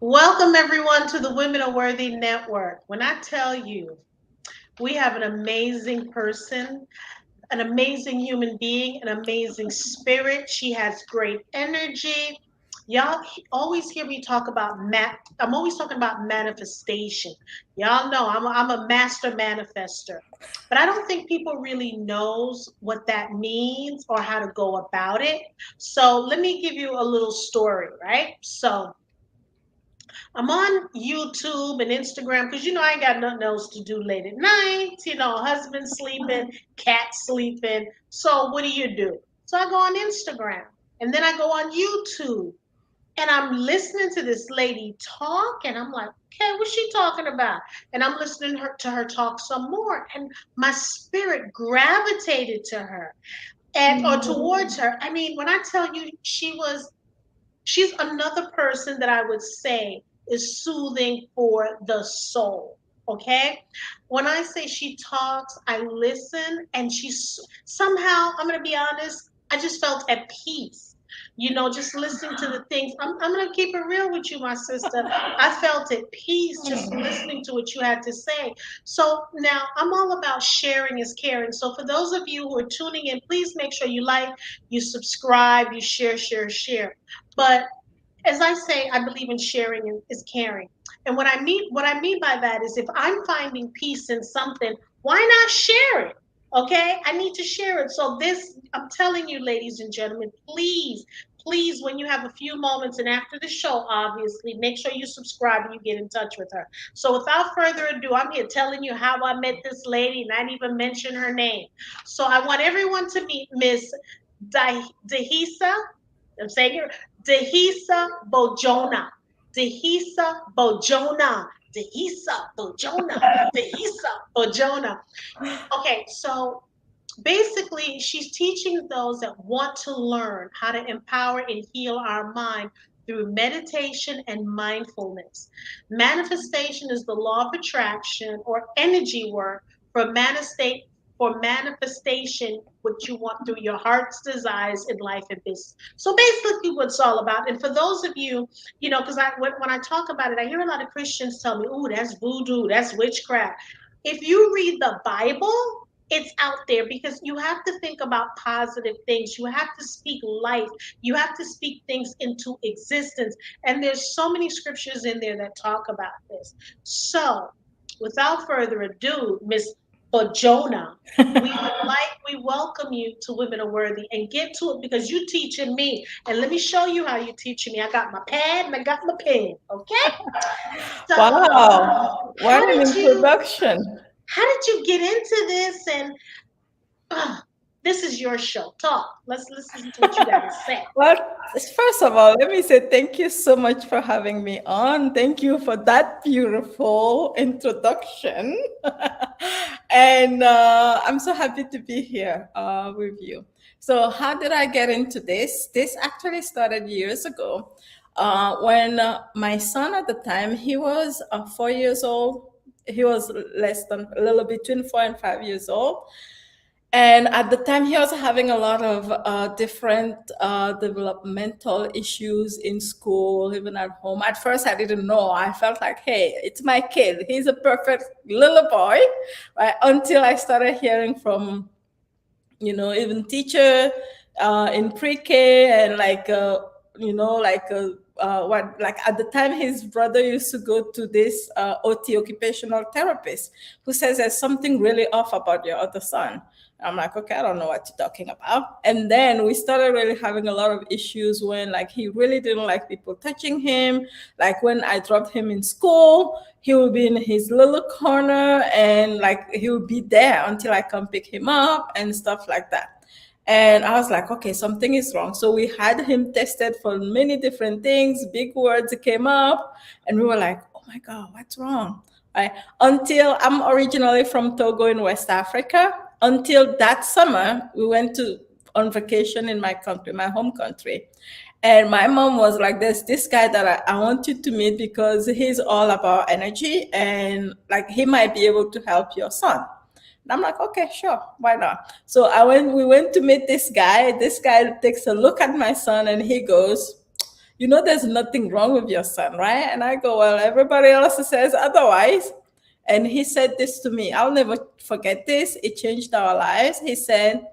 Welcome, everyone, to the Women Are Worthy Network. When I tell you, we have an amazing person, an amazing human being, an amazing spirit. She has great energy. Y'all always hear me talk about I'm always talking about manifestation. Y'all know I'm a master manifester, but I don't think people really knows what that means or how to go about it. So let me give you a little story, right? So I'm on YouTube and Instagram because I ain't got nothing else to do late at night. Husband sleeping, cat sleeping. So what do? So I go on Instagram and then I go on YouTube and I'm listening to this lady talk and I'm like, okay, what's she talking about? And I'm listening to her talk some more and my spirit gravitated to her and or towards her. I mean, when I tell you she's another person that I would say is soothing for the soul. Okay. When I say she talks, I listen, and she's somehow, I'm going to be honest, I just felt at peace. Just listening to the things. I'm going to keep it real with you, my sister. I felt at peace just listening to what you had to say. So now I'm all about sharing is caring. So for those of you who are tuning in, please make sure you like, you subscribe, you share, share, share. But as I say, I believe in sharing is caring. And what I mean by that is if I'm finding peace in something, why not share it? Okay? I need to share it. So this, I'm telling you, ladies and gentlemen, please, please, when you have a few moments and after the show, obviously, make sure you subscribe and you get in touch with her. So without further ado, I'm here telling you how I met this lady and I didn't even mention her name. So I want everyone to meet Miss Dihessa. I'm saying it. Dihessa Bodjona. Dihessa Bodjona. Dihessa Bodjona. Dihessa Bodjona. Okay, so basically, she's teaching those that want to learn how to empower and heal our mind through meditation and mindfulness. Manifestation is the law of attraction or energy work for manifestation what you want through your heart's desires in life and business. So basically what it's all about. And for those of you, because when I talk about it, I hear a lot of Christians tell me, "Ooh, that's voodoo, that's witchcraft." If you read the Bible, it's out there because you have to think about positive things. You have to speak life. You have to speak things into existence. And there's so many scriptures in there that talk about this. So, without further ado, Miss Bodjona, we welcome you to Women Are Worthy and get to it because you teaching me. And let me show you how you're teaching me. I got my pad and I got my pen. Okay. So Wow, how what an did you introduction. how did you get into this? And uh, this is your show. Talk. Let's listen to what you got to say. Well, first of all, let me say thank you so much for having me on. Thank you for that beautiful introduction. And I'm so happy to be here with you. So, how did I get into this? This actually started years ago when my son at the time, he was 4 years old. He was less than a little between 4 and 5 years old. And at the time, he was having a lot of different developmental issues in school, even at home. At first, I didn't know. I felt like, hey, it's my kid. He's a perfect little boy, right? Until I started hearing from, even teacher in pre-K and what like at the time his brother used to go to this OT occupational therapist who says there's something really off about your other son. I'm like, okay, I don't know what you're talking about. And then we started really having a lot of issues when like he really didn't like people touching him. Like when I dropped him in school, he would be in his little corner and like he would be there until I come pick him up and stuff like that. And I was like, okay, something is wrong. So we had him tested for many different things. Big words came up, and we were like, oh my God, what's wrong? Right? Until I'm originally from Togo in West Africa. Until that summer, we went to on vacation in my country, my home country. And my mom was like, there's this guy that I want you to meet because he's all about energy and like he might be able to help your son. And I'm like, okay, sure, why not? So we went to meet this guy. This guy takes a look at my son and he goes, you know, there's nothing wrong with your son, right? And I go, well, everybody else says otherwise. And he said this to me. I'll never forget this. It changed our lives. He said,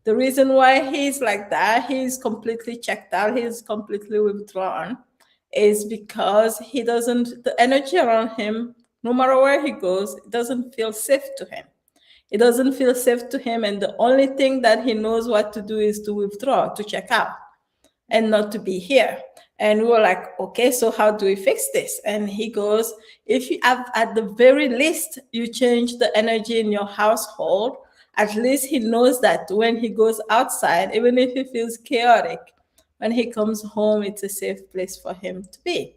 the reason why he's like that, he's completely checked out, he's completely withdrawn, is because he doesn't, the energy around him, no matter where he goes, it doesn't feel safe to him. It doesn't feel safe to him. And the only thing that he knows what to do is to withdraw, to check out, and not to be here. And we were like, okay, so how do we fix this? And he goes, if you have, at the very least, you change the energy in your household, at least he knows that when he goes outside, even if he feels chaotic, when he comes home, it's a safe place for him to be.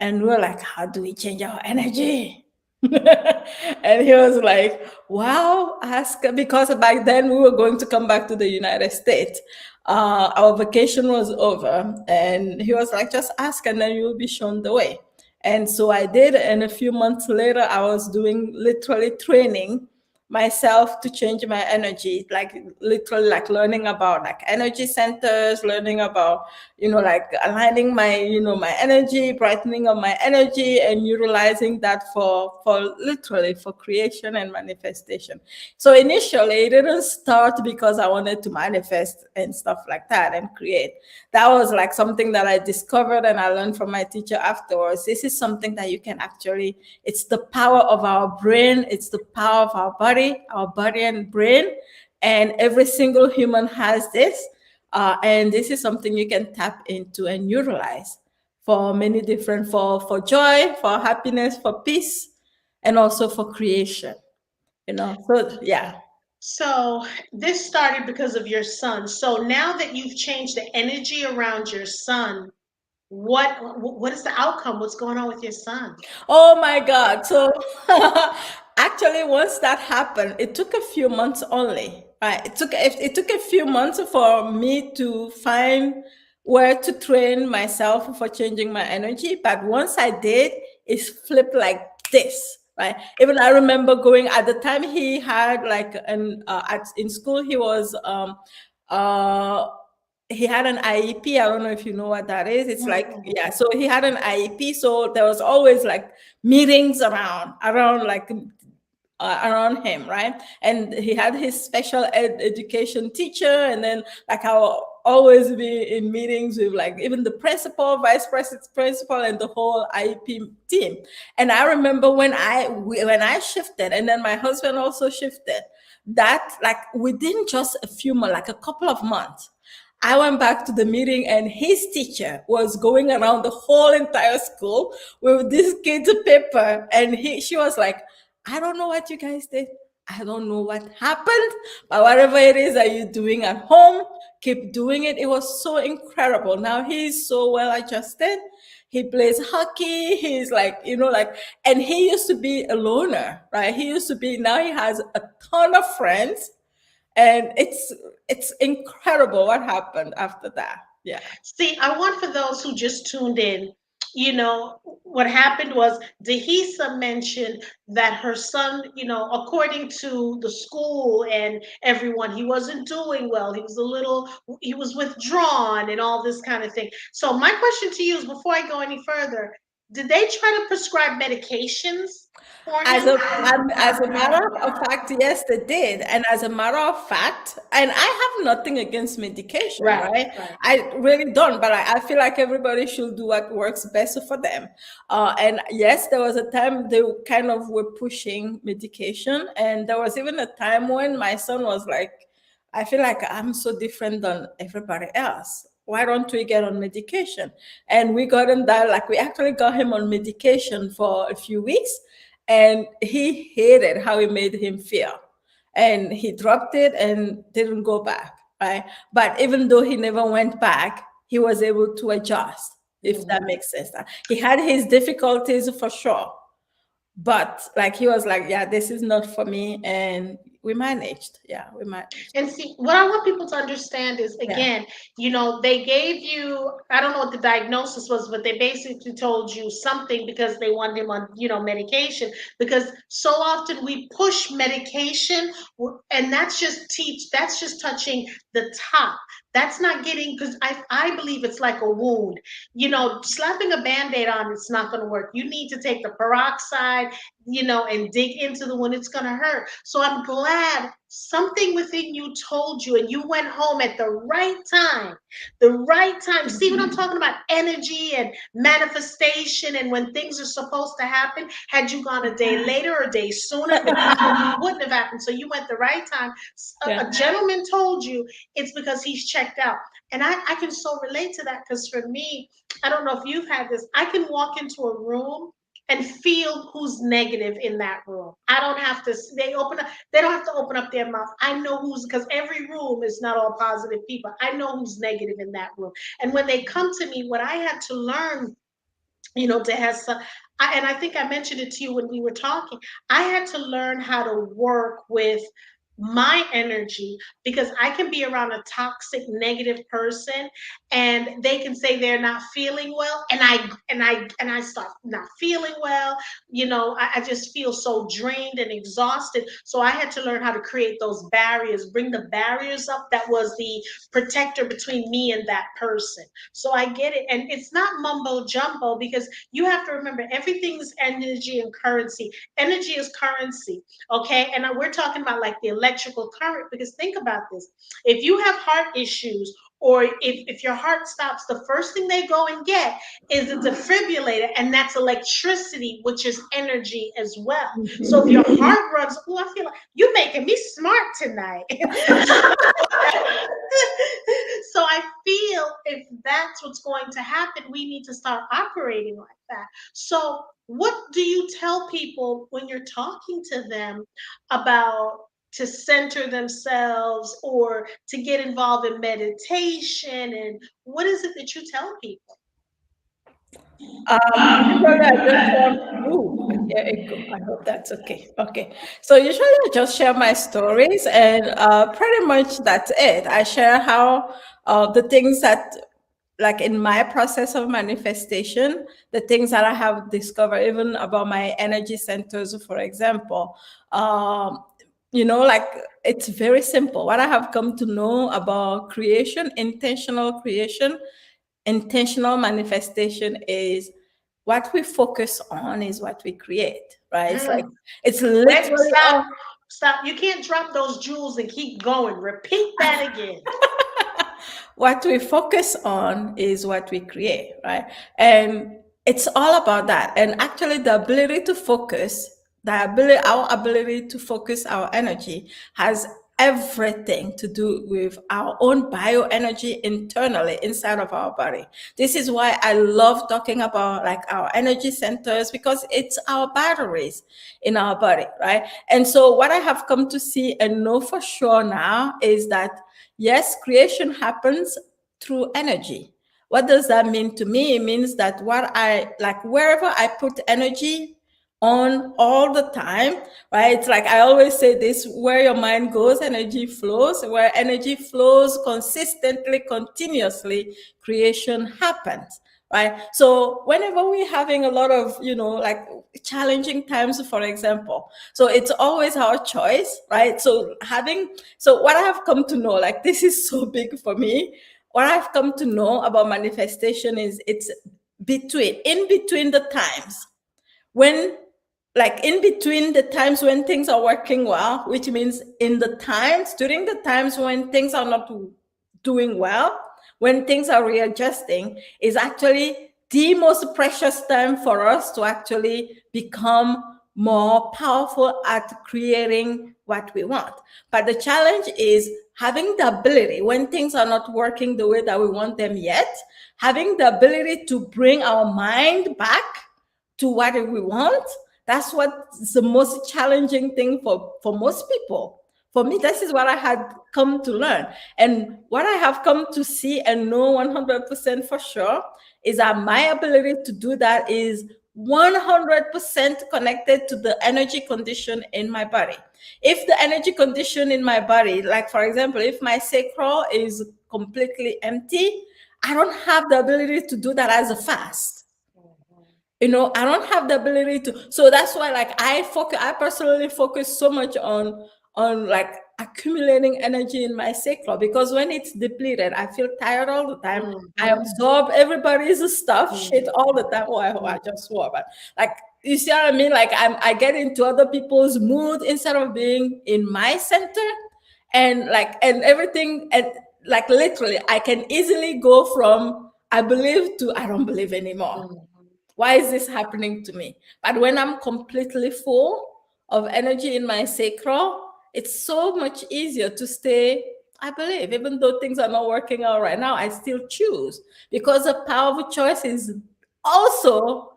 And we're like, how do we change our energy? And he was like, wow, ask, because back then we were going to come back to the United States. Our vacation was over, and he was like, just ask and then you'll be shown the way. And so I did. And a few months later, I was doing literally training myself to change my energy, like literally like learning about like energy centers, learning about, you know, like aligning my, you know, my energy, brightening of my energy, and utilizing that for literally for creation and manifestation. So initially it didn't start because I wanted to manifest and stuff like that and create. That was like something that I discovered and I learned from my teacher afterwards. This is something that you can actually, it's the power of our brain, it's the power of our body and brain, and every single human has this. And this is something you can tap into and utilize for many different, for joy, for happiness, for peace, and also for creation. You know, so yeah. So this started because of your son. So now that you've changed the energy around your son, what is the outcome? What's going on with your son? Oh my God. So actually, once that happened, it took a few months only. Right? It took a few months for me to find where to train myself for changing my energy. But once I did, it flipped like this. Right. Even I remember going at the time he had like in school he was uh he had an IEP. I don't know if you know what that is. It's like, yeah, so he had an IEP. So there was always like meetings around like around him, right? And he had his special education teacher, and then like I'll always be in meetings with like even the principal, vice principal, and the whole IEP team. And I remember when I shifted, and then my husband also shifted. That like within just a few months, like a couple of months, I went back to the meeting and his teacher was going around the whole entire school with this kid's paper. And she was like, I don't know what you guys did. I don't know what happened, but whatever it is that you're doing at home, keep doing it. It was so incredible. Now he's so well adjusted. He plays hockey. He's like, you know, like, and he used to be a loner, right? He used to be, now he has a ton of friends, and it's incredible what happened after that. Yeah. See, I want for those who just tuned in, what happened was Dihessa mentioned that her son, according to the school and everyone, he wasn't doing well. He was withdrawn and all this kind of thing. So my question to you is, before I go any further, did they try to prescribe medications for As him? a matter of fact, yes, they did. And as a matter of fact, and I have nothing against medication, right? Right. I really don't, but I feel like everybody should do what works best for them. And yes, there was a time they kind of were pushing medication. And there was even a time when my son was like, I feel like I'm so different than everybody else. Why don't we get on medication? And we got him that, like we actually got him on medication for a few weeks, and he hated how it made him feel. And he dropped it and didn't go back, right? But even though he never went back, he was able to adjust, if that makes sense. He had his difficulties for sure, but like he was like, yeah, this is not for me. And we managed. Yeah, we managed. And see, what I want people to understand is, Yeah. again, they gave you, I don't know what the diagnosis was, but they basically told you something because they wanted him on, medication. Because so often we push medication, and that's just touching the top. That's not getting, because I believe it's like a wound. Slapping a band-aid on, it's not going to work. You need to take the peroxide, and dig into the wound. It's going to hurt. So I'm glad something within you told you, and you went home at the right time. The right time. See what I'm talking about? Energy and manifestation, and when things are supposed to happen. Had you gone a day later or a day sooner, it probably wouldn't have happened. So you went the right time. A gentleman told you it's because he's checked out. And I can so relate to that, because for me, I don't know if you've had this. I can walk into a room and feel who's negative in that room. I don't have to. They don't have to open up their mouth. I know who's, because every room is not all positive people. I know who's negative in that room. And when they come to me, what I had to learn, Dihessa, and I think I mentioned it to you when we were talking, I had to learn how to work with my energy, because I can be around a toxic negative person, and they can say they're not feeling well, and I start not feeling well. I just feel so drained and exhausted. So I had to learn how to create those barriers, bring the barriers up that was the protector between me and that person. So I get it. And it's not mumbo jumbo, because you have to remember, everything's energy and currency. Energy is currency. Okay. And we're talking about like the electrical current, because think about this. If you have heart issues, or if your heart stops, the first thing they go and get is a defibrillator, and that's electricity, which is energy as well. So if your heart runs, oh, I feel like you're making me smart tonight. So I feel if that's what's going to happen, we need to start operating like that. So what do you tell people when you're talking to them about to center themselves, or to get involved in meditation? And what is it that you tell people? Usually I just share, ooh, yeah, echo. I hope that's okay. Okay. So usually I just share my stories, and pretty much that's it. I share how the things that, like in my process of manifestation, the things that I have discovered, even about my energy centers, for example. Like it's very simple. What I have come to know about creation, intentional manifestation is what we focus on is what we create, right? It's like, Mm. it's Wait, literally stop, all. stop. You can't drop those jewels and keep going. Repeat that again. What we focus on is what we create, right? And it's all about that. And actually, the ability to focus, our ability to focus our energy has everything to do with our own bioenergy internally inside of our body. This is why I love talking about like our energy centers, because it's our batteries in our body, right? And so what I have come to see and know for sure now is that yes, creation happens through energy. What does that mean to me? It means that what I like, wherever I put energy on all the time, right? It's like I always say this: where your mind goes, energy flows. Where energy flows consistently, continuously, creation happens. Right. So whenever we're having a lot of, like challenging times, for example, so it's always our choice, right? So what I have come to know, like this is so big for me. What I've come to know about manifestation is it's in between the times when, like in between the times when things are working well, which means during the times when things are not doing well, when things are readjusting, is actually the most precious time for us to actually become more powerful at creating what we want. But the challenge is having the ability, when things are not working the way that we want them yet, having the ability to bring our mind back to what we want. That's what's the most challenging thing for most people. For me, this is what I had come to learn. And what I have come to see and know 100% for sure is that my ability to do that is 100% connected to the energy condition in my body. If the energy condition in my body, like for example, if my sacral is completely empty, I don't have the ability to do that as a fast. I don't have the ability to. So that's why, like, I personally focus so much on like accumulating energy in my sacral, because when it's depleted, I feel tired all the time. I absorb everybody's stuff, shit, all the time. Oh, I just swore, but like, you see what I mean? Like, I get into other people's mood instead of being in my center, and like, and everything, and like literally, I can easily go from I believe to I don't believe anymore. Why is this happening to me? But when I'm completely full of energy in my sacral, it's so much easier to stay. I believe, even though things are not working out right now, I still choose, because the power of choice is also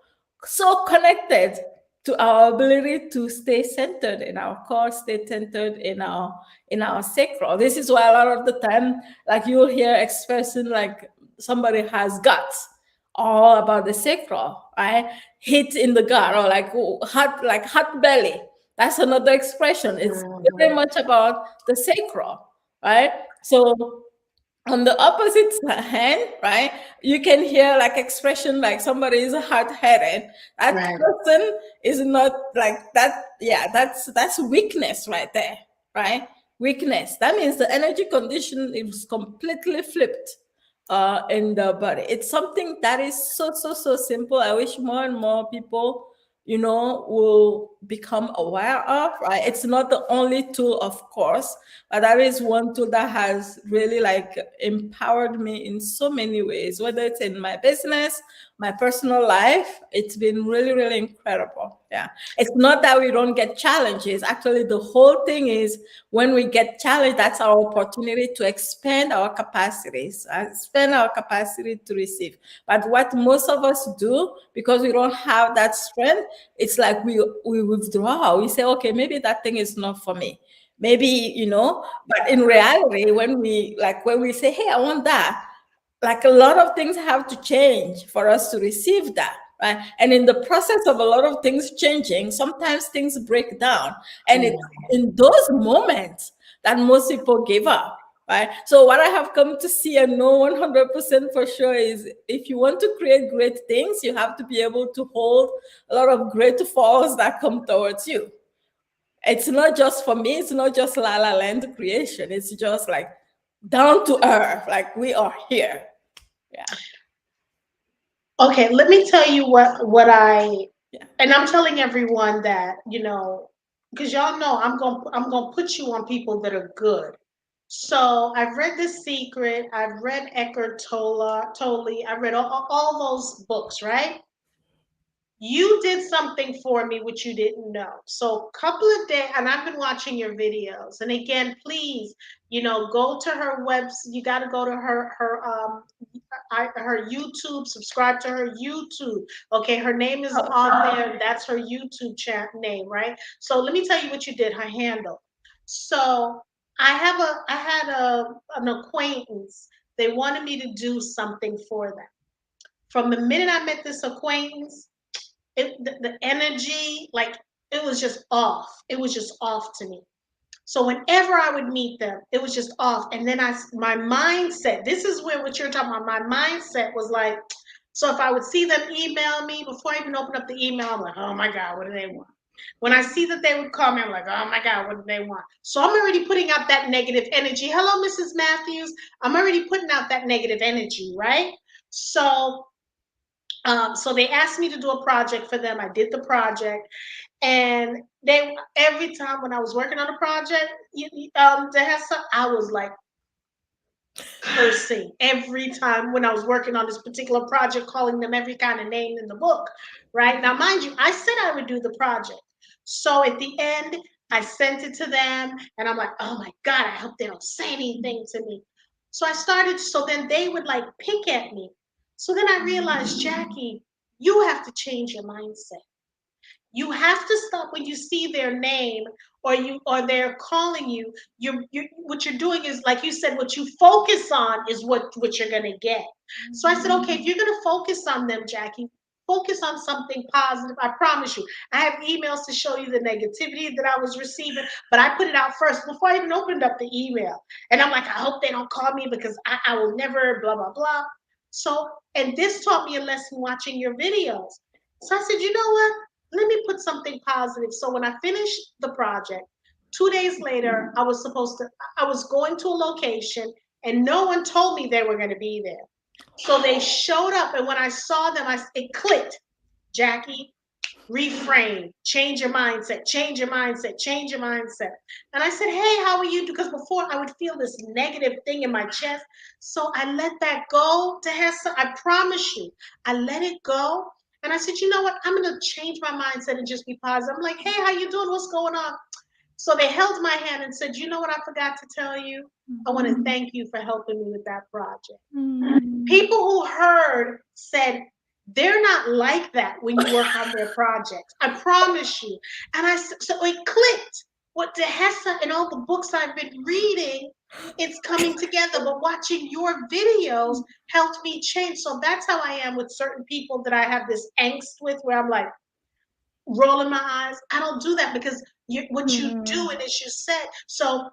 so connected to our ability to stay centered in our core, stay centered in our sacral. This is why a lot of the time, like, you'll hear expressing like somebody has guts, all about the sacral, right? Hit in the gut, or like hot belly. That's another expression. It's very much about the sacral, right? So on the opposite hand, right, you can hear like expression like somebody is hard-headed. That person is not like that. Yeah, that's weakness right there, right? Weakness. That means the energy condition is completely flipped in the body. It's something that is so simple. I wish more and more people, will become aware of, right? It's not the only tool, of course, but that is one tool that has really like empowered me in so many ways, whether it's in my business, my personal life. It's been really, really incredible. Yeah. It's not that we don't get challenges. Actually, the whole thing is, when we get challenged, that's our opportunity to expand our capacities, expand our capacity to receive. But what most of us do, because we don't have that strength, it's like we withdraw. We say, okay, maybe that thing is not for me. Maybe, but in reality, when we say, hey, I want that, like, a lot of things have to change for us to receive that, right? And in the process of a lot of things changing, sometimes things break down, and it's in those moments that most people give up, right? So what I have come to see and know 100% for sure is, if you want to create great things, you have to be able to hold a lot of great falls that come towards you. It's not just, for me, it's not just La La Land creation. It's just like down to earth, like, we are here. Yeah. Okay, let me tell you what Yeah. and I'm telling everyone that, because y'all know I'm gonna put you on people that are good. So I've read The Secret, I've read Eckhart Tolle, I've read all those books, right? You did something for me which you didn't know. So couple of days, and I've been watching your videos. And again, please, go to her website. You got to go to her YouTube. Subscribe to her YouTube. Okay, her name is on there. That's her YouTube name, right? So let me tell you what you did. Her handle. So I had an acquaintance. They wanted me to do something for them. From the minute I met this acquaintance, the energy, like, it was just off. It was just off to me. So whenever I would meet them, it was just off. And then my mindset, this is where what you're talking about, my mindset was like, so if I would see them email me, before I even open up the email, I'm like, oh my God, what do they want? When I see that they would call me, I'm like, oh my God, what do they want? So I'm already putting out that negative energy. Hello, Mrs. Matthews. I'm already putting out that negative energy, right? So they asked me to do a project for them. I did the project, and every time when I was working on a project, Dihessa, I was like cursing every time when I was working on this particular project, calling them every kind of name in the book. Right now, mind you, I said I would do the project. So at the end, I sent it to them, and I'm like, oh my God, I hope they don't say anything to me. So then they would like pick at me. So then I realized, Jackie, you have to change your mindset. You have to stop when you see their name, or they're calling you. You what you're doing is, like you said, what you focus on is what you're gonna get. So I said, okay, if you're gonna focus on them, Jackie, focus on something positive. I promise you. I have emails to show you the negativity that I was receiving, but I put it out first before I even opened up the email. And I'm like, I hope they don't call me because I will never, blah, blah, blah. So, and this taught me a lesson watching your videos. So I said, you know what? Let me put something positive. So when I finished the project, 2 days later, I was going to a location and no one told me they were going to be there. So they showed up, and when I saw them, it clicked. Jackie, reframe, change your mindset, change your mindset, change your mindset. And I said, hey, how are you? Because before I would feel this negative thing in my chest. So I let that go, Dihessa. I promise you, I let it go. And I said, you know what? I'm going to change my mindset and just be positive. I'm like, hey, how you doing? What's going on? So they held my hand and said, you know what I forgot to tell you? I want to thank you for helping me with that project. People who heard said, they're not like that when you work on their projects. I promise you. And so it clicked. What Dihessa and all the books I've been reading, it's coming together. But watching your videos helped me change. So that's how I am with certain people that I have this angst with, where I'm like, rolling my eyes. I don't do that because what you do, and as you said. So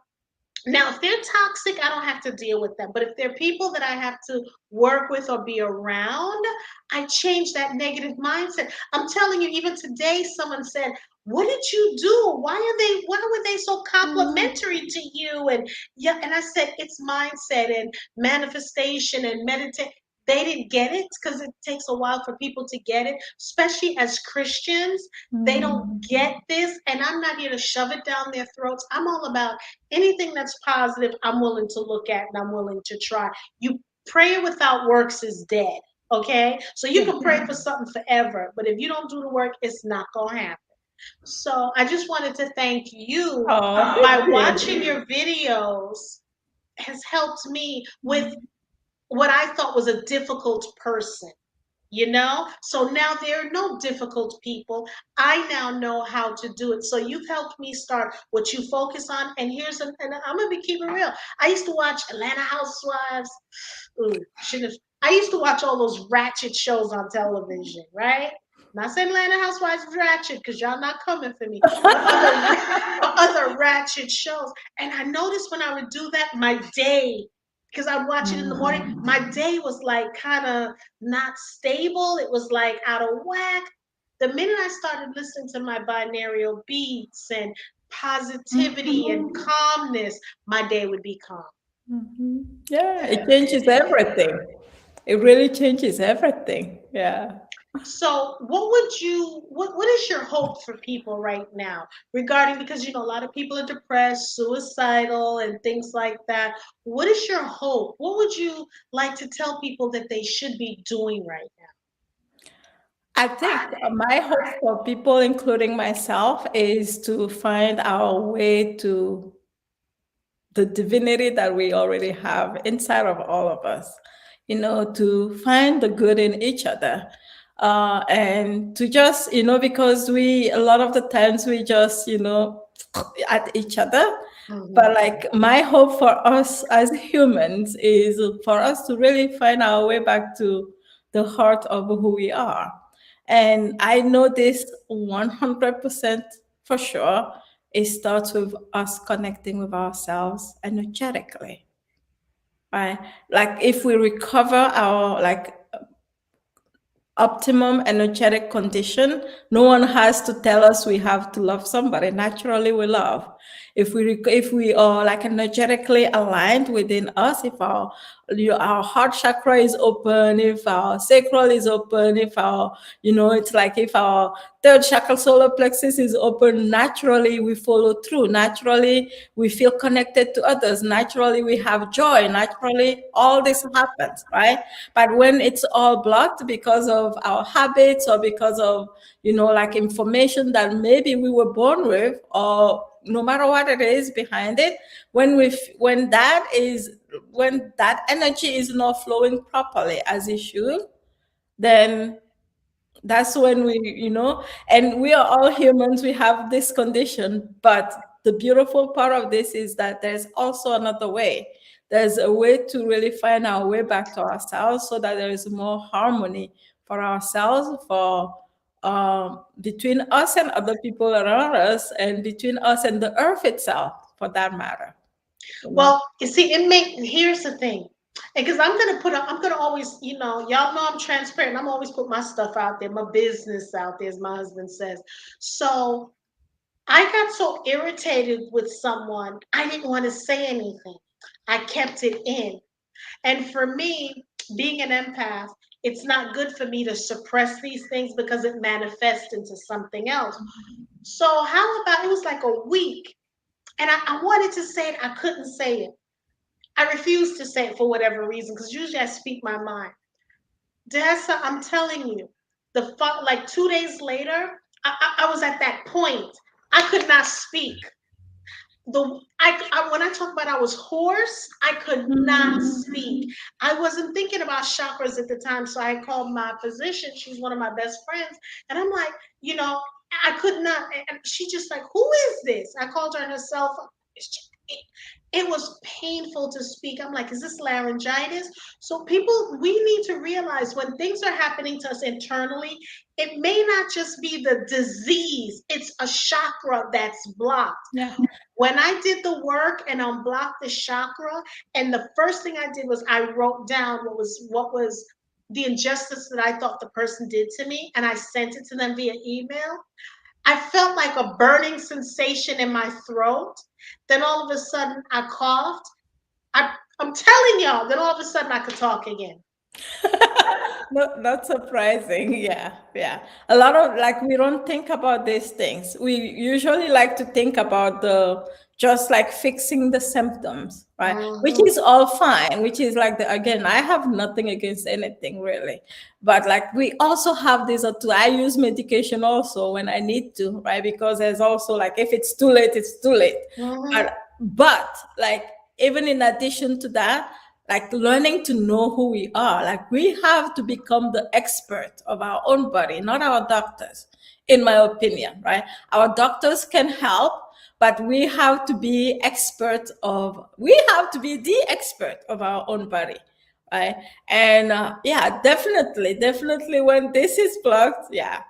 now, if they're toxic, I don't have to deal with them. But if they're people that I have to work with or be around, I change that negative mindset. I'm telling you, even today, someone said, what did you do? Why were they so complimentary to you? And yeah, and I said, it's mindset and manifestation and meditate. They didn't get it because it takes a while for people to get it, especially as Christians. They don't get this. And I'm not here to shove it down their throats. I'm all about anything that's positive, I'm willing to look at and I'm willing to try. You prayer without works is dead. Okay? So you can pray for something forever, but if you don't do the work, it's not gonna happen. So I just wanted to thank you by watching your videos has helped me with what I thought was a difficult person. So now there are no difficult people. I now know how to do it. So you've helped me start what you focus on. And and I'm gonna be keeping real. I used to watch Atlanta Housewives. Ooh, shouldn't have. I used to watch all those ratchet shows on television, right? Not saying Atlanta Housewives is ratchet because y'all not coming for me. But other ratchet shows. And I noticed when I would do that, my day, because I watch it in the morning, my day was like kind of not stable. It was like out of whack. The minute I started listening to my binaural beats and positivity and calmness, my day would be calm. Yeah, it changes everything. It really changes everything. Yeah. So what is your hope for people right now regarding, because a lot of people are depressed, suicidal and things like that. What is your hope? What would you like to tell people that they should be doing right now? I think my hope for people, including myself, is to find our way to the divinity that we already have inside of all of us, to find the good in each other. And to just, because a lot of the times we just, at each other. But like my hope for us as humans is for us to really find our way back to the heart of who we are. And I know this 100% for sure. It starts with us connecting with ourselves energetically, right? Like if we recover our optimum energetic condition, no one has to tell us we have to love somebody. Naturally, we love. If we are like energetically aligned within us, if our heart chakra is open, if our sacral is open, if it's like if our third chakra, solar plexus, is open, naturally we follow through. Naturally, we feel connected to others. Naturally, we have joy. Naturally, all this happens, right? But when it's all blocked because of our habits or because of, like information that maybe we were born with, or no matter what it is behind it, when that energy is not flowing properly as it should, then that's when and we are all humans, we have this condition. But the beautiful part of this is that there's also another way. There's a way to really find our way back to ourselves so that there is more harmony for ourselves, for between us and other people around us, and between us and the earth itself, for that matter. You know? Well, you see, here's the thing. Because I'm gonna always, y'all know I'm transparent. I'm always put my stuff out there, my business out there, as my husband says. So I got so irritated with someone, I didn't want to say anything. I kept it in. And for me, being an empath, it's not good for me to suppress these things because it manifests into something else. So how about it was like a week and I wanted to say it, I couldn't say it. I refused to say it for whatever reason, because usually I speak my mind. Dihessa, I'm telling you, like 2 days later, I was at that point. I could not speak. When I talk about I was hoarse, I could not speak. I wasn't thinking about chakras at the time, so I called my physician. She's one of my best friends, and I'm like, you know, I could not. And she just like, who is this? I called her on her cell phone. It was painful to speak. I'm like, is this laryngitis? So people, we need to realize when things are happening to us internally, it may not just be the disease, it's a chakra that's blocked. Yeah. When I did the work and unblocked the chakra, and the first thing I did was I wrote down what was the injustice that I thought the person did to me, and I sent it to them via email. I felt like a burning sensation in my throat. Then all of a sudden I coughed. I'm telling y'all, then all of a sudden I could talk again. Not surprising. Yeah, yeah. A lot of like we don't think about these things. We usually like to think about the just like fixing the symptoms, right? Which Mm-hmm. is all fine. Which is like the again, I have nothing against anything really, but like we also have this. I use medication also when I need to, right? Because there's also like if it's too late, it's too late. Mm-hmm. But like even in addition to that, like learning to know who we are, like we have to become the expert of our own body, not our doctors, in my opinion, right? Our doctors can help, but we have to be the expert of our own body, right? And yeah, definitely when this is blocked, yeah,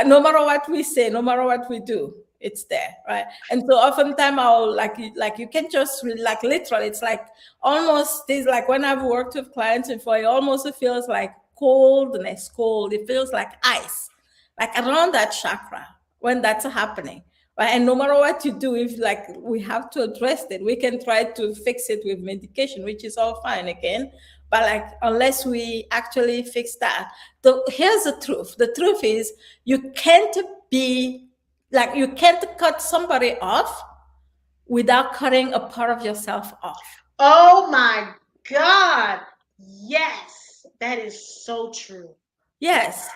no matter what we say, no matter what we do, it's there, right? And so oftentimes I'll like you can just like literally, it's like almost this like when I've worked with clients before, it almost feels like cold. It feels like ice, like around that chakra when that's happening. Right? And no matter what you do, if like we have to address it, we can try to fix it with medication, which is all fine again. But like unless we actually fix that, here's the truth. The truth is you can't be you can't cut somebody off without cutting a part of yourself off. Oh my God. Yes, that is so true. Yes.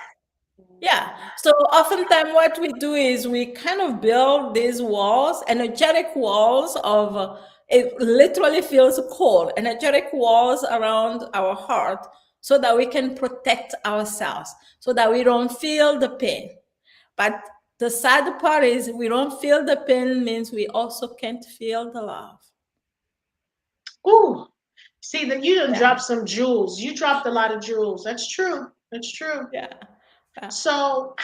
Yeah. So oftentimes what we do is we kind of build these walls, energetic walls of it literally feels cold, energetic walls around our heart so that we can protect ourselves, so that we don't feel the pain. But the sad part is we don't feel the pain means we also can't feel the love. Ooh, see that you done Yeah. dropped some jewels. You dropped a lot of jewels. That's true. That's true. Yeah. Yeah. So,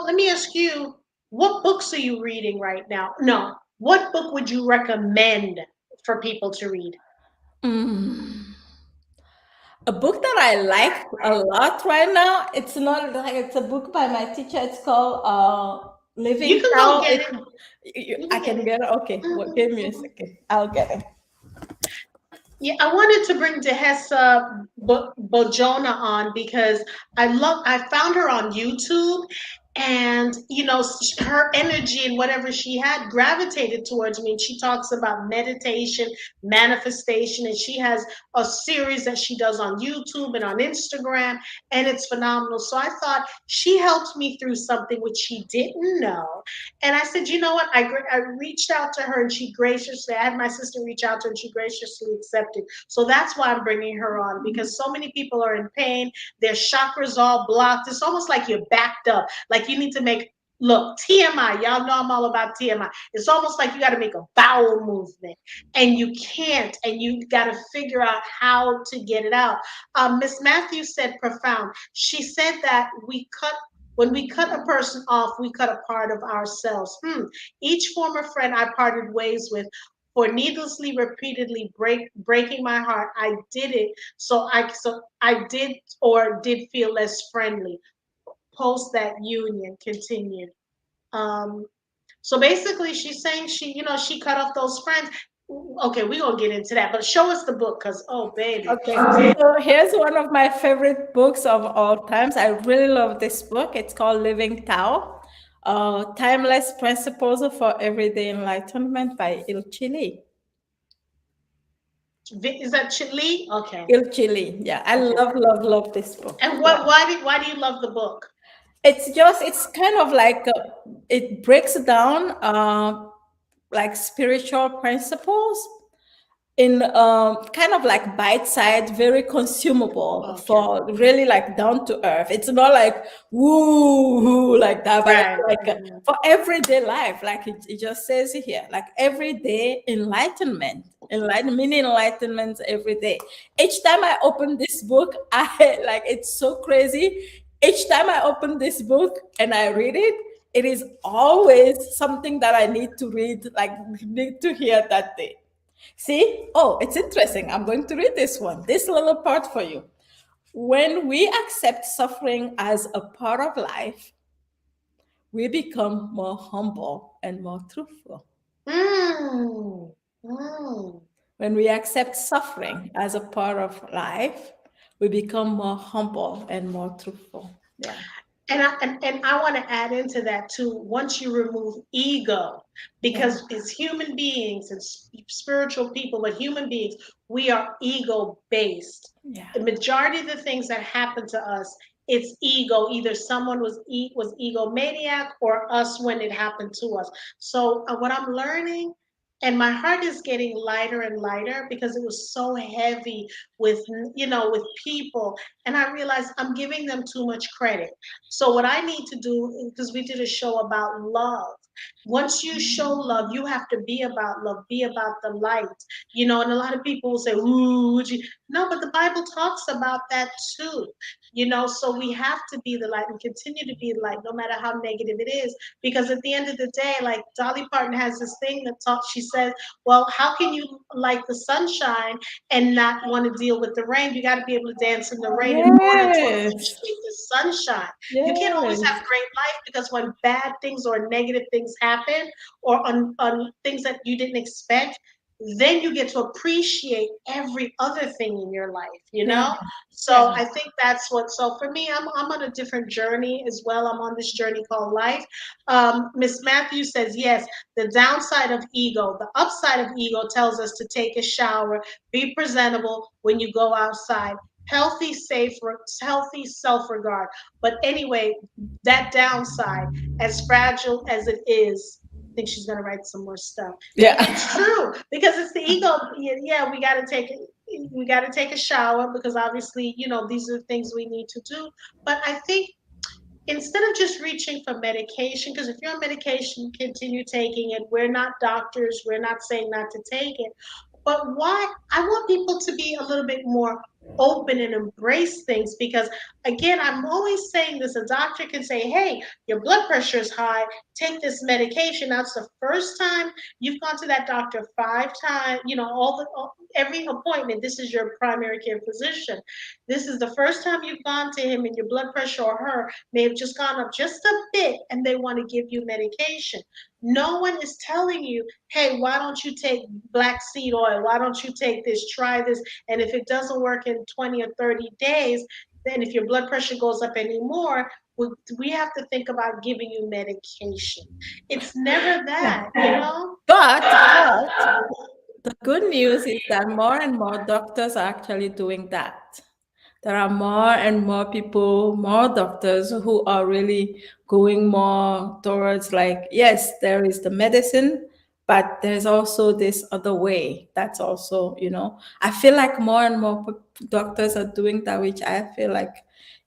let me ask you, what books are you reading right now? No, what book would you recommend for people to read? Mm. A book that I like a lot right now, it's not like it's a book by my teacher. It's called You Living can go How. get it. You I can get can it. get it. Okay, well, Mhm, give me a mhm. second. I'll get it. Yeah, I wanted to bring Dihessa Bodjona on because I found her on YouTube, and her energy and whatever she had gravitated towards me. And she talks about meditation, manifestation, and she has a series that she does on YouTube and on Instagram, and it's phenomenal. So I thought she helped me through something which she didn't know, and I said, you know what? I reached out to her, and she graciously. I had my sister reach out to her, and she graciously accepted. So that's why I'm bringing her on, because so many people are in pain. Their chakras all blocked. It's almost like you're backed up. Like you need to make Look, TMI, y'all know I'm all about TMI. It's almost like you got to make a bowel movement and you can't, and you got to figure out how to get it out. Miss Matthews said profound. She said that when we cut a person off, we cut a part of ourselves. Each former friend I parted ways with for needlessly, repeatedly breaking my heart. I did it so I did or did feel less friendly. Post that union continued. Um, so basically, she's saying she cut off those friends. Okay, we're gonna get into that, but show us the book, cause oh baby. Okay, so here's one of my favorite books of all times. I really love this book. It's called Living Tao, Timeless Principles for Everyday Enlightenment by Il Chili. Is that Chili? Okay, Il Chili, yeah, I okay. love, love, love this book. And Yeah, why do you love the book? it's kind of like it breaks down like spiritual principles in kind of like bite-sized, very consumable Okay, for really like down to earth. It's not like woo like that, but right. it's like for everyday life. Like it just says here, like everyday enlightenment. Enlightenment, meaning enlightenment every day. Each time I open this book, I like it's so crazy. Each time I open this book and I read it, it is always something that I need to read, like need to hear that day. See? Oh, it's interesting. I'm going to read this one, this little part for you. When we accept suffering as a part of life, we become more humble and more truthful. Mm, mm. When we accept suffering as a part of life, we become more humble and more truthful. Yeah. And I want to add into that too. Once you remove ego, Yeah. because as human beings and spiritual people, but human beings, we are ego based. Yeah. The majority of the things that happen to us, it's ego. Either someone was egomaniac or us when it happened to us. So what I'm learning. And my heart is getting lighter and lighter because it was so heavy with, with people. And I realized I'm giving them too much credit. So what I need to do, because we did a show about love. Once you show love, you have to be about love, be about the light. And a lot of people will say, "Ooh, no," but the Bible talks about that too. So we have to be the light and continue to be the light, no matter how negative it is. Because at the end of the day, like Dolly Parton has this thing that talks. She says, "Well, how can you like the sunshine and not want to deal with the rain? You got to be able to dance in the rain in order to Yes. appreciate the sunshine. You can't always have Yes. great life because when bad things or negative things happen or on things that you didn't expect, then you get to appreciate every other thing in your life. Yeah. So Yeah. I think that's what. So for me, I'm on a different journey as well. I'm on this journey called life. Miss Matthews says yes. The downside of ego, the upside of ego tells us to take a shower, be presentable when you go outside. Healthy self-regard. But anyway, that downside, as fragile as it is, I think she's gonna write some more stuff. Yeah. It's true because it's the ego. Yeah, we got to take a shower because obviously, these are the things we need to do. But I think instead of just reaching for medication, because if you're on medication, continue taking it. We're not doctors. We're not saying not to take it. But why? I want people to be a little bit more open and embrace things because, again, I'm always saying this. A doctor can say, "Hey, your blood pressure is high. Take this medication." That's the first time you've gone to that doctor 5 times. Every appointment. This is your primary care physician. This is the first time you've gone to him, and your blood pressure or her may have just gone up just a bit, and they want to give you medication. No one is telling you, "Hey, why don't you take black seed oil? Why don't you take this? Try this. And if it doesn't work in 20 or 30 days, then if your blood pressure goes up anymore, we have to think about giving you medication." It's never Yeah. that. But the good news is that more and more doctors are actually doing that. There are more and more people, more doctors who are really going more towards like, yes, there is the medicine, but there's also this other way. That's also, I feel like more and more doctors are doing that, which I feel like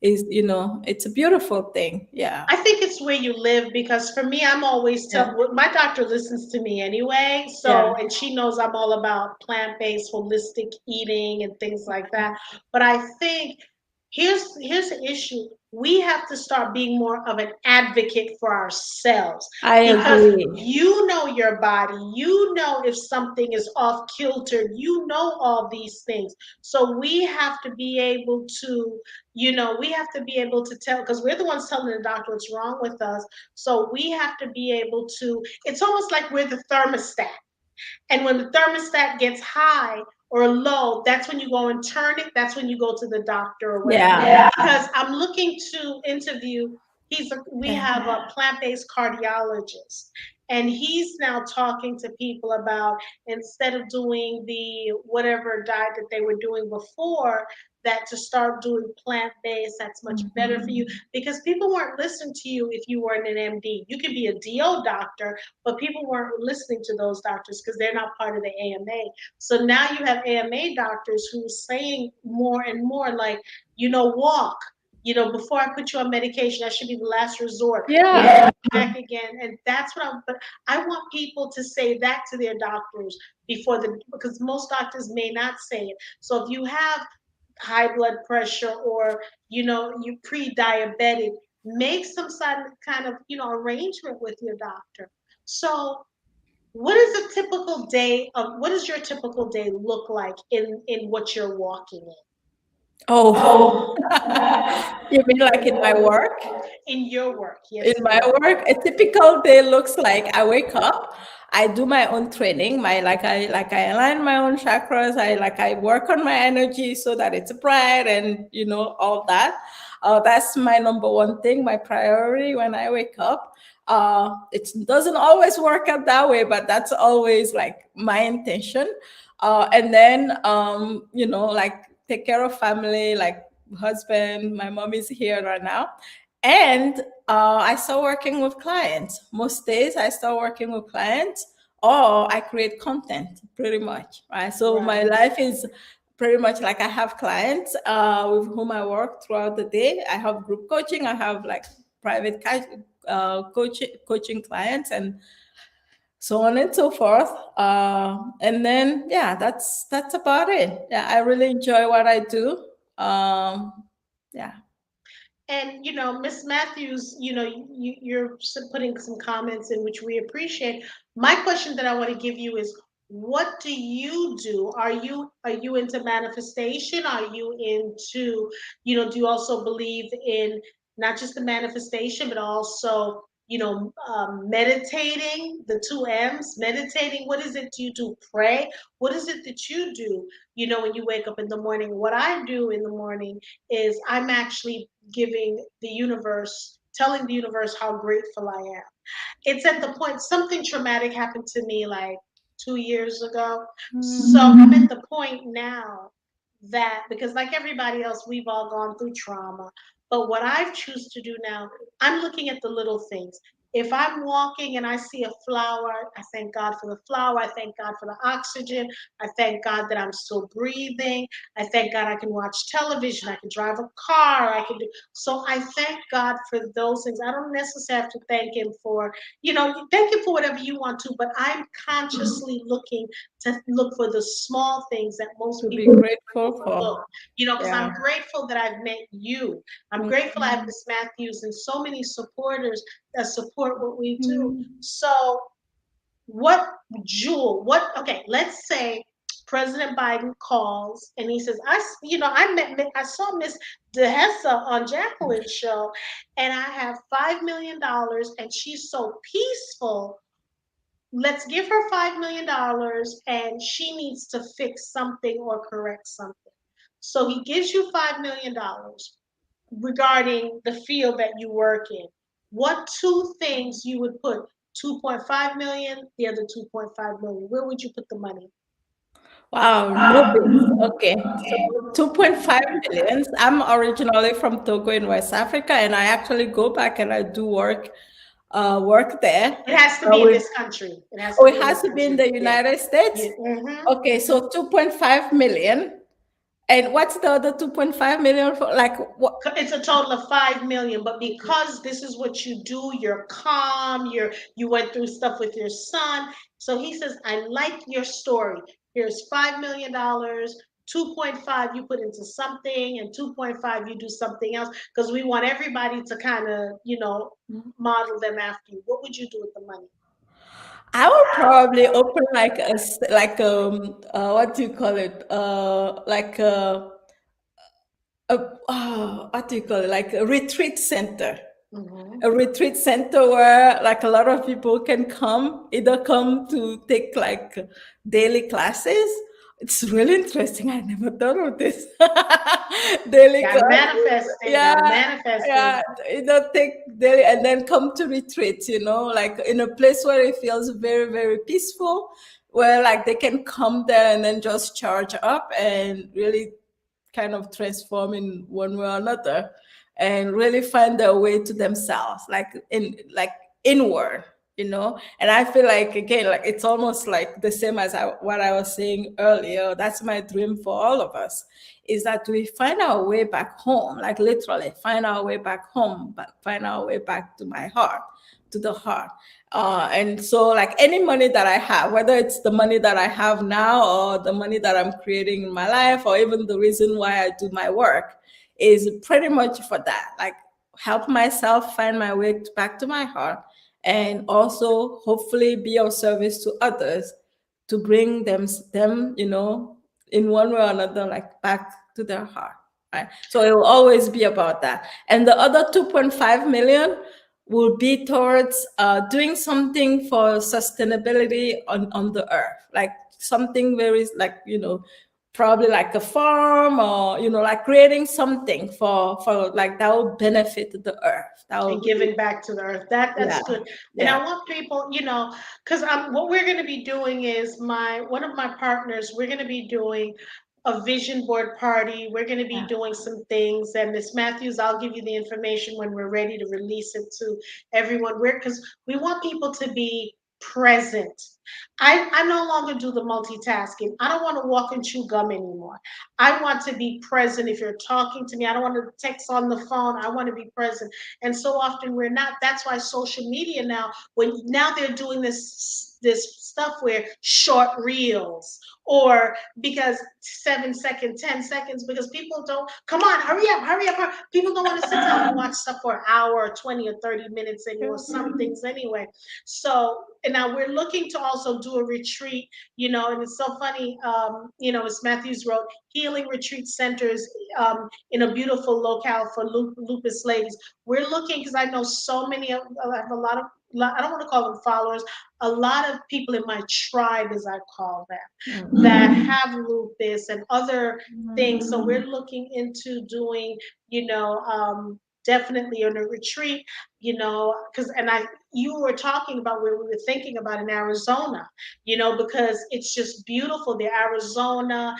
is, it's a beautiful thing. Yeah. I think it's where you live, because for me, I'm always Yeah. my doctor listens to me anyway. Yeah. So, and she knows I'm all about plant-based, holistic eating and things like that. But I think here's the issue. We have to start being more of an advocate for ourselves, I because agree. you know your body, you know if something is off kilter, you know all these things. So we have to be able to, we have to be able to tell, because we're the ones telling the doctor what's wrong with us. So we have to be able to, it's almost like we're the thermostat. And when the thermostat gets high or low, that's when you go and turn it. That's when you go to the doctor or whatever. Yeah. Because I'm looking to interview, we Yeah. have a plant-based cardiologist. And he's now talking to people about, instead of doing the whatever diet that they were doing before, that to start doing plant-based, that's much better for you. Because people weren't listening to you if you weren't an MD. You could be a DO doctor, but people weren't listening to those doctors because they're not part of the AMA. So now you have AMA doctors who are saying more and more, like, walk. Before I put you on medication, that should be the last resort. Yeah. Back again, and that's what But I want people to say that to their doctors because most doctors may not say it. So if you have high blood pressure, or you pre-diabetic, make some kind of arrangement with your doctor. So what does your typical day look like in what you're walking Oh, you mean like in my work? in your work? In Yes, my ma'am. work, a typical day looks like I wake up, I do my own training, I align my own chakras, I work on my energy so that it's bright, and all that. That's my number one thing, my priority when I wake up. It doesn't always work out that way, but that's always like my intention. And then like take care of family, like husband. My mom is here right now. And I start working with clients. Most days I start working with clients, or I create content, pretty much, right? So my Right. life is pretty much like I have clients with whom I work throughout the day. I have group coaching. I have like private coaching clients, and so on and so forth. And then yeah, that's about it. Yeah, I really enjoy what I do. Yeah. And Miss Matthews, you're putting some comments in, which we appreciate. My question that I want to give you is, what do you do? Are you into manifestation? Are you into, do you also believe in not just the manifestation, but also meditating, the two M's, meditating? What is it you do? Pray? What is it that you do? When you wake up in the morning? What I do in the morning is I'm actually telling the universe how grateful I am. It's at the point, something traumatic happened to me like 2 years ago. So I'm at the point now that, because like everybody else, we've all gone through trauma. But what I choose to do now, I'm looking at the little things. If I'm walking and I see a flower, I thank God for the flower. I thank God for the oxygen. I thank God that I'm still breathing. I thank God I can watch television. I can drive a car. I can do. So I thank God for those things. I don't necessarily have to thank Him for, thank Him for whatever you want to, but I'm consciously looking to look for the small things that most To be people grateful for. overlook. Because Yeah. I'm grateful that I've met you. I'm grateful I have Miss Matthews and so many supporters that support what we do. So what, Jewel, okay, let's say President Biden calls and he says, I saw Miss Dihessa on Jacqueline's show, and I have $5 million, and she's so peaceful. Let's give her $5 million, and she needs to fix something or correct something. So he gives you $5 million regarding the field that you work in. What two things you would put? 2.5 million, the other 2.5 million. Where would you put the money? Wow, no base. Okay. So 2.5 millions. I'm originally from Togo in West Africa, and I actually go back and I do work there. It has to be in With this country. It has Oh, to it be in has this to be in country. the Yeah. United States. Yeah. Okay, so 2.5 million. And what's the other 2.5 million for? Like what? It's a total of 5 million, but because this is what you do, you're calm, you went through stuff with your son. So he says, I like your story. Here's $5 million. 2.5 you put into something, and 2.5 you do something else, because we want everybody to kind of, model them after you. What would you do with the money? I would probably open like what do you call it? What do you call it? Like a retreat center. Hmm. A retreat center where like a lot of people can come, either come to take like daily classes. It's really interesting. I never thought of this. Daily Gotta classes. manifest it, gotta Yeah, manifest it. yeah. Either take daily and then come to retreat, like in a place where it feels very, very peaceful, where like they can come there and then just charge up and really kind of transform in one way or another and really find their way to themselves, like inward, and I feel like, again, like it's almost like the same as what I was saying earlier. That's my dream for all of us, is that we find our way back home, like literally find our way back home, but find our way back to my heart, to the heart. And so, like any money that I have, whether it's the money that I have now or the money that I'm creating in my life, or even the reason why I do my work, is pretty much for that. Like, help myself find my way back to my heart, and also hopefully be of service to others to bring them, in one way or another, like back to their heart. Right. So it will always be about that. And the other 2.5 million will be towards doing something for sustainability on the earth, like something very, like, probably like a farm, or like creating something for like that will benefit the earth, that will And really. giving back to the earth. That's Yeah, good. And yeah, I want people, because what we're going to be doing is one of my partners. We're going to be doing a vision board party. We're going to be yeah. doing some things. And Miss Matthews, I'll give you the information when we're ready to release it to everyone. Because we want people to be present. I no longer do the multitasking. I don't want to walk and chew gum anymore. I want to be present. If you're talking to me, I don't want to text on the phone. I want to be present. And so often we're not. That's why social media now, when now they're doing this stuff where short reels, or because 7 second, 10 seconds, because people don't, come on, hurry up, hurry up. People don't want to sit down and watch stuff for an hour or 20 or 30 minutes anymore, some things anyway. So, and now we're looking to also do a retreat, and it's so funny, as Matthews wrote, healing retreat centers in a beautiful locale for lupus ladies. We're looking, because I know so many I have a lot of, I don't want to call them followers, a lot of people in my tribe, as I call them, that have lupus and other things. So we're looking into doing, definitely in a retreat, because, and you were talking about where we were thinking about in Arizona, because it's just beautiful there. Arizona,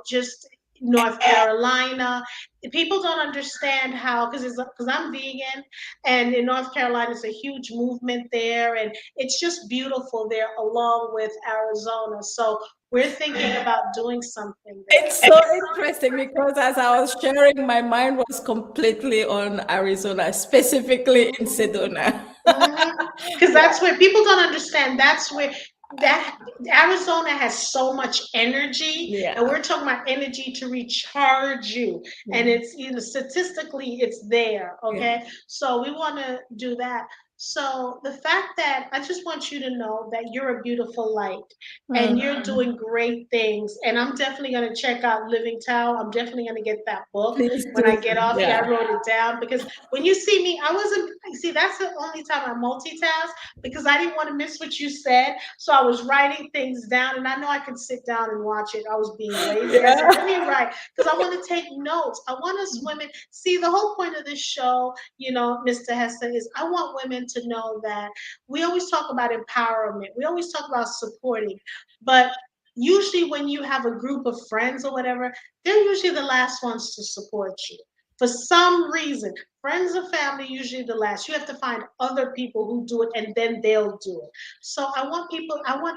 just North Carolina. People don't understand how, because I'm vegan, and in North Carolina it's a huge movement there, and it's just beautiful there along with Arizona. So we're thinking about doing something there. It's so interesting because as I was sharing, my mind was completely on Arizona, specifically in Sedona. Because that's where people don't understand. That's where that Arizona has so much energy, and Yeah, we're talking about energy to recharge you. And yeah, it's, statistically, it's there. yeah. Okay, so we want to do that. So the fact that I just want you to know that you're a beautiful light, and you're Mm, doing great things. And I'm definitely going to check out Living Tao. I'm definitely going to get that book please when I do. get off here. Yeah. I wrote it down, because when you see me, I wasn't, see, that's the only time I multitask, because I didn't want to miss what you said. So I was writing things down, and I know I could sit down and watch it. I was being lazy. I said, let me Yeah. write, because I want to take notes. I want us women, see, the whole point of this show, Mr. Hester, is I want women to know that we always talk about empowerment. We always talk about supporting, but usually when you have a group of friends or whatever, they're usually the last ones to support you for some reason. Friends and family usually the last. You have to find other people who do it and then they'll do it. So I want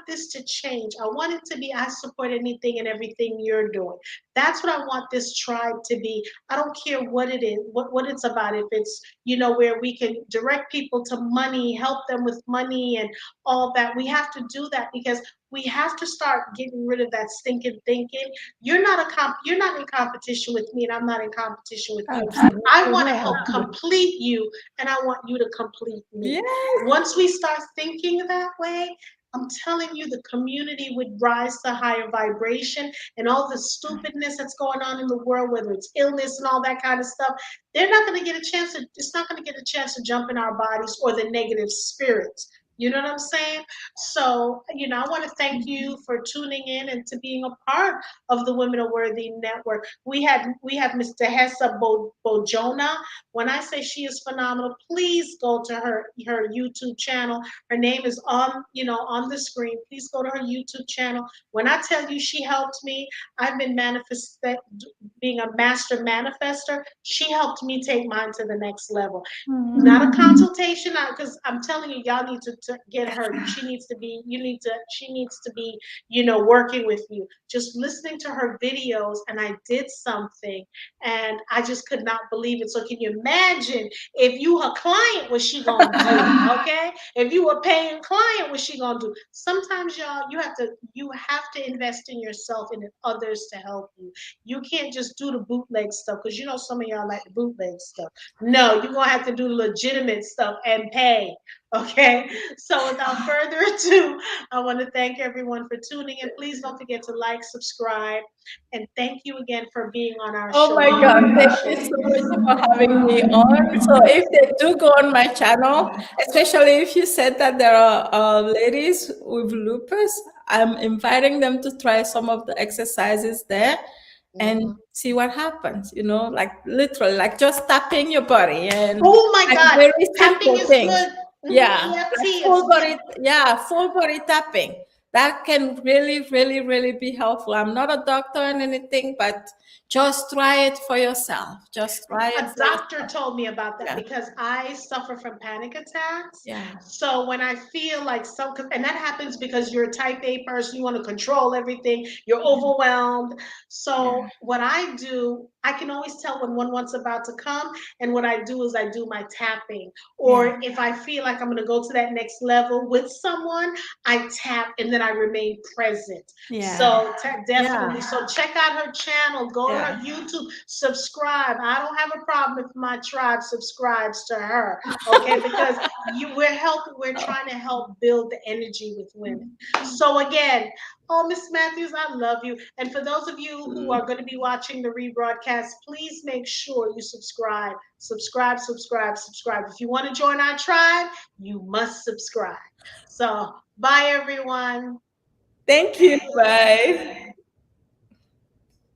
this to change. I want it to be, I support anything and everything you're doing. That's what I want this tribe to be. I don't care what it is, what it's about. If it's, where we can direct people to money, help them with money and all that. We have to do that because we have to start getting rid of that stinking thinking. You're not in competition with me and I'm not in competition with you. I Absolutely want to not. help complete you and I want you to complete me. Yes. Once we start thinking that way, I'm telling you, the community would rise to higher vibration and all the stupidness that's going on in the world, whether it's illness and all that kind of stuff, they're not going to get a chance to, it's not going to get a chance to jump in our bodies or the negative spirits. You know what I'm saying? So, I want to thank you for tuning in and to being a part of the Women Are Worthy Network. We have Miss Dihessa Bodjona. When I say she is phenomenal, please go to her YouTube channel. Her name is on the screen. Please go to her YouTube channel. When I tell you she helped me, I've been being a master manifester. She helped me take mine to the next level. Not a consultation, because I'm telling you, y'all need to get her. She needs to be, working with you. Just listening to her videos, and I did something, and I just could not believe it. So can you imagine if you her client, what she gonna do? Okay, if you a paying client, what she gonna do? Sometimes y'all, you have to invest in yourself and in others to help you. You can't just do the bootleg stuff because some of y'all like the bootleg stuff. No, you're gonna have to do legitimate stuff and pay. Okay. So without further ado, I want to thank everyone for tuning in. Please don't forget to like, subscribe, and thank you again for being on our Oh show. my We God, really thank you appreciate so it. much for having me on. So, if they do go on my channel, especially if you said that there are ladies with lupus, I'm inviting them to try some of the exercises there and Mhm. see what happens, like literally, like just tapping your body and Oh my like God, very tapping simple is things. good. Yeah, like EFT is full good. body, yeah, full body tapping. That can really, really, really be helpful. I'm not a doctor or anything, but just try it for yourself. Just try it A for doctor yourself. told me about that Yeah, because I suffer from panic attacks. yeah, So when I feel like and that happens because you're a type A person, you want to control everything, you're overwhelmed. yeah, So what I do, I can always tell when one's about to come. And what I do is I do my tapping. yeah, Or if I feel like I'm going to go to that next level with someone, I tap and then I remain present. yeah, So definitely. yeah, So check out her channel. Go to her yeah. YouTube. Subscribe. I don't have a problem if my tribe subscribes to her. Okay, because we're trying to help build the energy with women. So again, oh, Miss Matthews, I love you. And for those of you who are going to be watching the rebroadcast, please make sure you subscribe. Subscribe, subscribe, subscribe. If you want to join our tribe, you must subscribe. So bye everyone. Thank you. Bye.